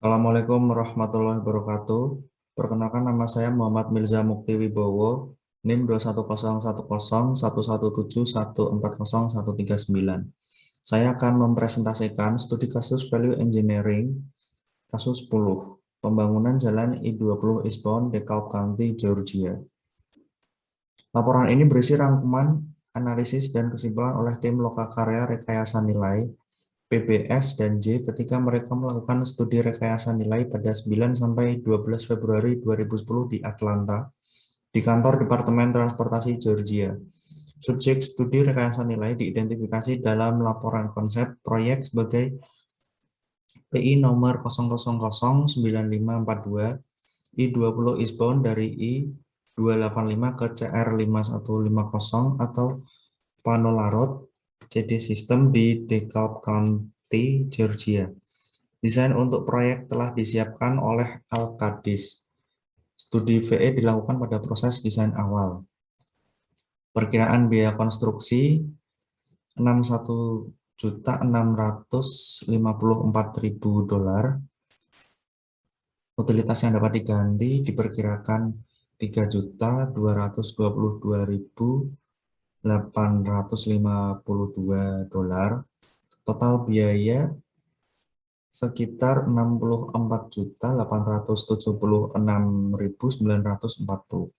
Assalamualaikum warahmatullahi wabarakatuh. Perkenalkan, nama saya Muhammad Mirza Mukti Wibowo, NIM 210101177140139. Saya akan mempresentasikan studi kasus Value Engineering, kasus 10, pembangunan jalan I-20 Eastbound DeKalb County, Georgia. Laporan ini berisi rangkuman analisis dan kesimpulan oleh tim Lokakarya Rekayasa Nilai PBS dan J ketika mereka melakukan studi rekayasa nilai pada 9 sampai 12 Februari 2010 di Atlanta, di kantor Departemen Transportasi Georgia. Subjek studi rekayasa nilai diidentifikasi dalam laporan konsep proyek sebagai PI nomor 0009542 I-20 eastbound dari I-285 ke CR5150 atau Panola Road CD System di DeKalb County, Georgia. Desain untuk proyek telah disiapkan oleh Al-Qadis. Studi VE dilakukan pada proses desain awal. Perkiraan biaya konstruksi $61.654.000. Utilitas yang dapat diganti diperkirakan $3.222.852. Total biaya sekitar $64.876.940.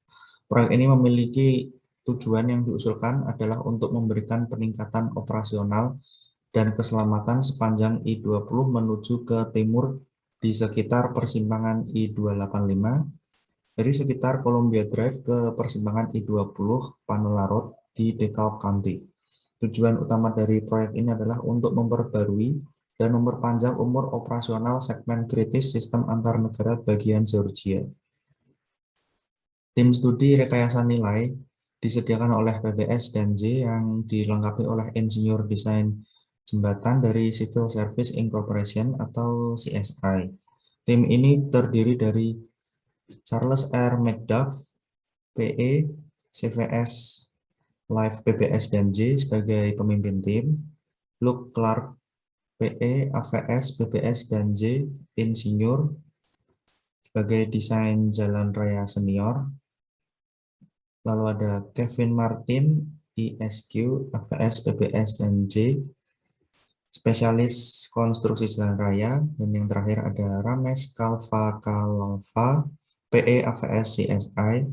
Proyek ini memiliki tujuan yang diusulkan adalah untuk memberikan peningkatan operasional dan keselamatan sepanjang I-20 menuju ke timur di sekitar persimpangan I-285, dari sekitar Columbia Drive ke persimpangan I-20 Panola Road di DeKalb County. Tujuan utama dari proyek ini adalah untuk memperbarui dan memperpanjang umur operasional segmen kritis sistem antar negara bagian Georgia. Tim studi rekayasa nilai disediakan oleh PBS dan J yang dilengkapi oleh insinyur desain jembatan dari Civil Service Incorporation atau CSI. Tim ini terdiri dari Charles R. McDuff, PE, CVS Live PBS dan J sebagai pemimpin tim, Luke Clark, PE, AVS, PBS dan J, insinyur sebagai desain jalan raya senior. Lalu ada Kevin Martin, ISQ, AVS, PBS dan J, spesialis konstruksi jalan raya. Dan yang terakhir ada Ramesh Kalva, PE, AVS, CSI,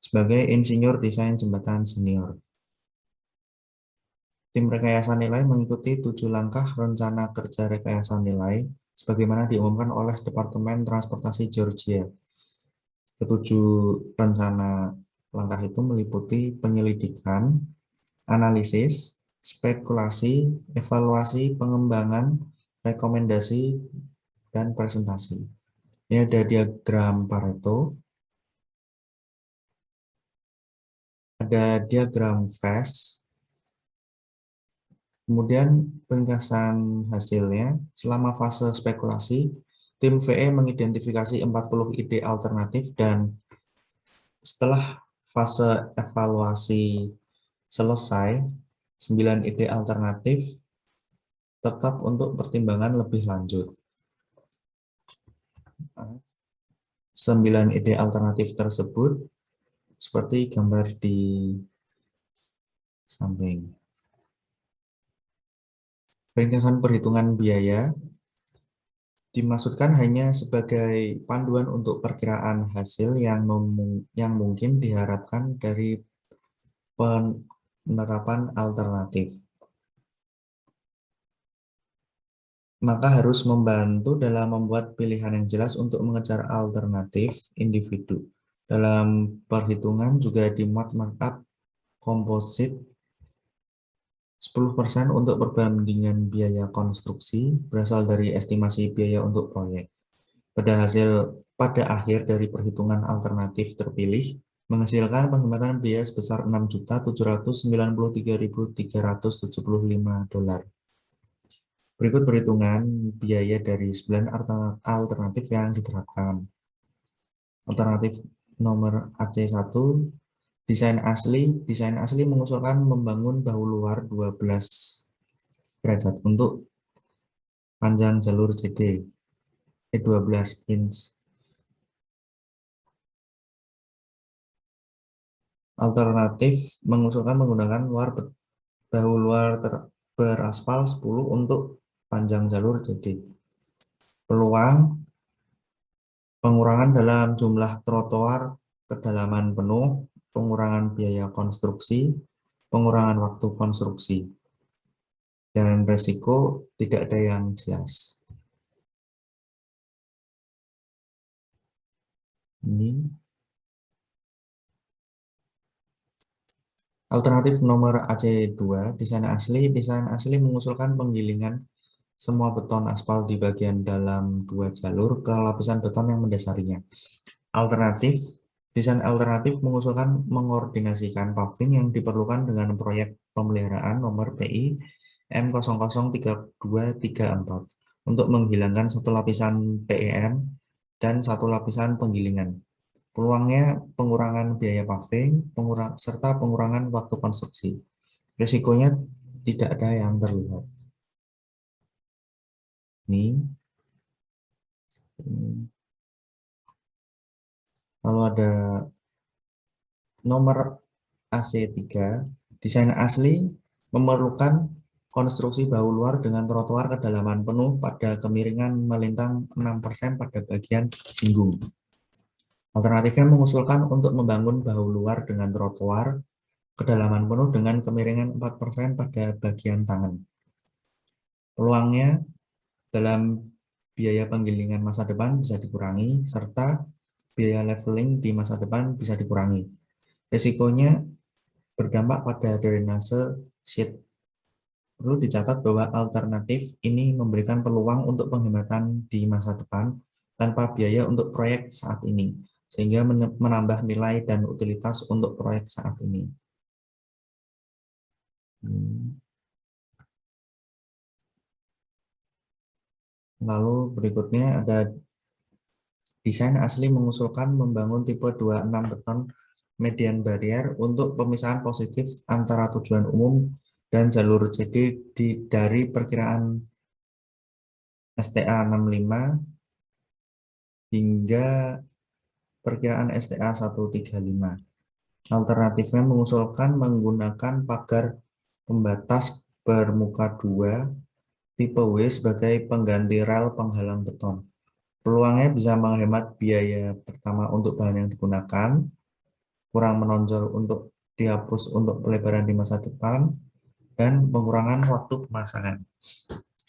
sebagai insinyur desain jembatan senior. Tim rekayasa nilai mengikuti 7 langkah rencana kerja rekayasa nilai sebagaimana diumumkan oleh Departemen Transportasi Georgia. Ketujuh rencana langkah itu meliputi penyelidikan, analisis, spekulasi, evaluasi, pengembangan, rekomendasi, dan presentasi. Ini ada diagram Pareto, ada diagram FAST, kemudian ringkasan hasilnya. Selama fase spekulasi, tim VE mengidentifikasi 40 ide alternatif dan setelah fase evaluasi selesai, 9 ide alternatif tetap untuk pertimbangan lebih lanjut. 9 ide alternatif tersebut seperti gambar di samping. Ringkasan perhitungan biaya dimaksudkan hanya sebagai panduan untuk perkiraan hasil yang mungkin diharapkan dari penerapan alternatif. Maka harus membantu dalam membuat pilihan yang jelas untuk mengejar alternatif individu. Dalam perhitungan juga dimuat markup komposit 10% untuk perbandingan biaya konstruksi berasal dari estimasi biaya untuk proyek. Pada akhir dari perhitungan alternatif terpilih menghasilkan penghematan biaya sebesar $6.793.375. Berikut perhitungan biaya dari 9 alternatif yang diterapkan. Alternatif nomor AC1, desain asli. Desain asli mengusulkan membangun bahu luar 12 derajat untuk panjang jalur CD. 12 inch. Alternatif mengusulkan menggunakan bahu luar beraspal 10 untuk panjang jalur. Jadi peluang pengurangan dalam jumlah trotoar kedalaman penuh, pengurangan biaya konstruksi, pengurangan waktu konstruksi, dan resiko tidak ada yang jelas. Ini alternatif nomor AC2, desain asli mengusulkan penggilingan semua beton aspal di bagian dalam 2 jalur ke lapisan beton yang mendasarinya. Desain alternatif mengusulkan mengordinasikan paving yang diperlukan dengan proyek pemeliharaan nomor PI M003234 untuk menghilangkan satu lapisan PEM dan satu lapisan penggilingan. Peluangnya pengurangan biaya paving, serta pengurangan waktu konstruksi. Risikonya tidak ada yang terlihat. Ini. Lalu ada nomor AC3, desain asli memerlukan konstruksi bahu luar dengan trotoar kedalaman penuh pada kemiringan melintang 6% pada bagian singgung. Alternatifnya mengusulkan untuk membangun bahu luar dengan trotoar kedalaman penuh dengan kemiringan 4% pada bagian tangan. Peluangnya dalam biaya penggilingan masa depan bisa dikurangi, serta biaya leveling di masa depan bisa dikurangi. Risikonya berdampak pada drainase sheet. Perlu dicatat bahwa alternatif ini memberikan peluang untuk penghematan di masa depan tanpa biaya untuk proyek saat ini, sehingga menambah nilai dan utilitas untuk proyek saat ini. Lalu berikutnya ada desain asli mengusulkan membangun tipe 26 beton median barrier untuk pemisahan positif antara tujuan umum dan jalur. Jadi dari perkiraan STA 65 hingga perkiraan STA 135. Alternatifnya mengusulkan menggunakan pagar pembatas bermuka 2 tipe W sebagai pengganti rel penghalang beton. Peluangnya bisa menghemat biaya pertama untuk bahan yang digunakan, kurang menonjol untuk dihapus untuk pelebaran di masa depan, dan pengurangan waktu pemasangan.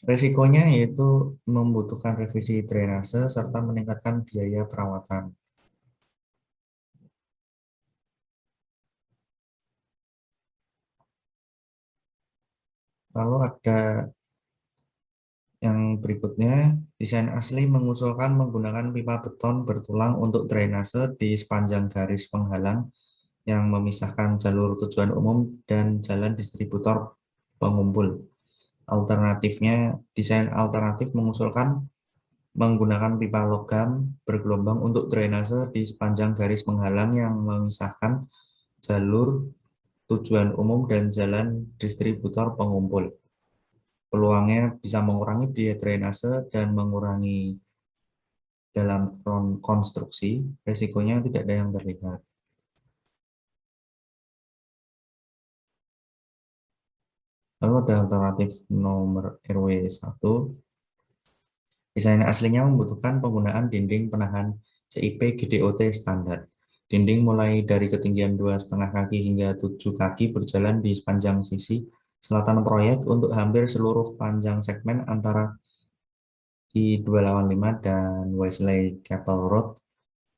Resikonya yaitu membutuhkan revisi drainase serta meningkatkan biaya perawatan. Lalu ada yang berikutnya, desain asli mengusulkan menggunakan pipa beton bertulang untuk drainase di sepanjang garis penghalang yang memisahkan jalur tujuan umum dan jalan distributor pengumpul. Alternatifnya, desain alternatif mengusulkan menggunakan pipa logam bergelombang untuk drainase di sepanjang garis penghalang yang memisahkan jalur tujuan umum dan jalan distributor pengumpul. Peluangnya bisa mengurangi biaya drainase dan mengurangi dalam front konstruksi, resikonya tidak ada yang terlihat. Lalu ada alternatif nomor RW1. Desain aslinya membutuhkan penggunaan dinding penahan CIP GDOT standar. Dinding mulai dari ketinggian 2,5 kaki hingga 7 kaki berjalan di sepanjang sisi selatan proyek untuk hampir seluruh panjang segmen antara I285 dan Wesley Chapel Road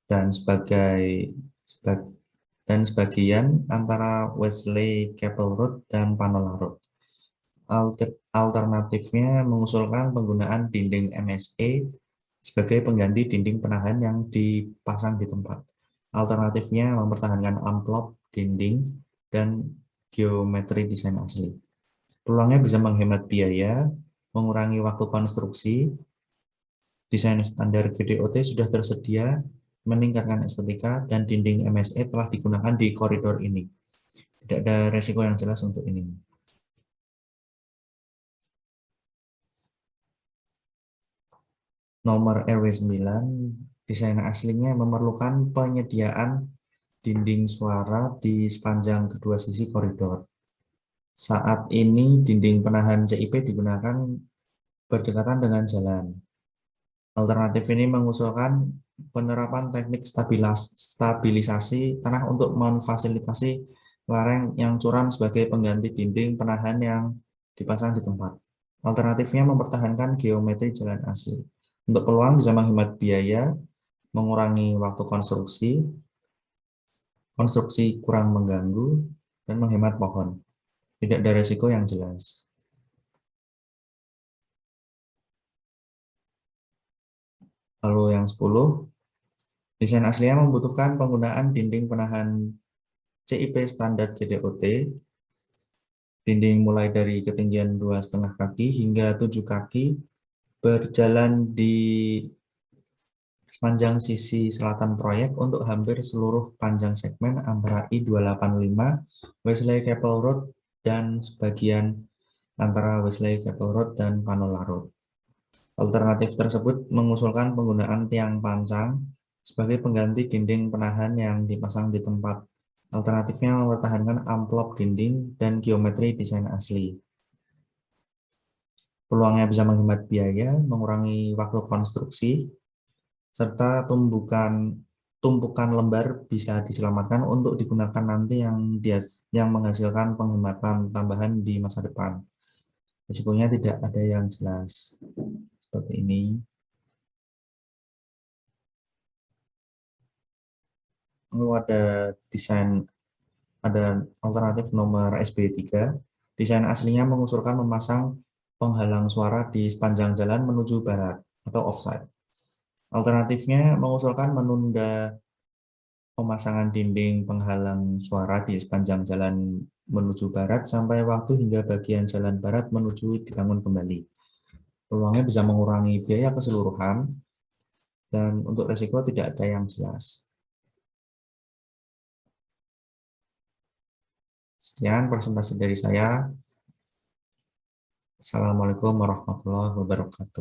dan sebagian antara Wesley Chapel Road dan Panola Road. Alternatifnya mengusulkan penggunaan dinding MSE sebagai pengganti dinding penahan yang dipasang di tempat. Alternatifnya mempertahankan amplop dinding dan geometri desain asli. Peluangnya bisa menghemat biaya, mengurangi waktu konstruksi. Desain standar GDOT sudah tersedia, meningkatkan estetika, dan dinding MSE telah digunakan di koridor ini. Tidak ada resiko yang jelas untuk ini. nomor RW9, desain aslinya memerlukan penyediaan dinding suara di sepanjang kedua sisi koridor. Saat ini dinding penahan CIP digunakan berdekatan dengan jalan. Alternatif ini mengusulkan penerapan teknik stabilisasi tanah untuk memfasilitasi lereng yang curam sebagai pengganti dinding penahan yang dipasang di tempat. Alternatifnya mempertahankan geometri jalan asli. Untuk peluang bisa menghemat biaya, mengurangi waktu konstruksi kurang mengganggu, dan menghemat pohon. Tidak ada resiko yang jelas. Lalu yang 10, desain aslinya membutuhkan penggunaan dinding penahan CIP standar GDOT, dinding mulai dari ketinggian 2,5 kaki hingga 7 kaki, berjalan di sepanjang sisi selatan proyek untuk hampir seluruh panjang segmen antara I285, Wesley Chapel Road, dan sebagian antara Wesley Chapel Road dan Panola Road. Alternatif tersebut mengusulkan penggunaan tiang pancang sebagai pengganti dinding penahan yang dipasang di tempat. Alternatifnya mempertahankan amplop dinding dan geometri desain asli. Peluangnya bisa menghemat biaya, mengurangi waktu konstruksi, serta tumpukan lembar bisa diselamatkan untuk digunakan nanti yang menghasilkan penghematan tambahan di masa depan. Risikonya tidak ada yang jelas. Seperti ini. Lalu ada alternatif nomor SB3. Desain aslinya mengusulkan memasang penghalang suara di sepanjang jalan menuju barat atau offside. Alternatifnya mengusulkan menunda pemasangan dinding penghalang suara di sepanjang jalan menuju barat sampai waktu hingga bagian jalan barat menuju dibangun kembali. Peluangnya bisa mengurangi biaya keseluruhan dan untuk resiko tidak ada yang jelas. Sekian presentasi dari saya. Assalamualaikum warahmatullahi wabarakatuh.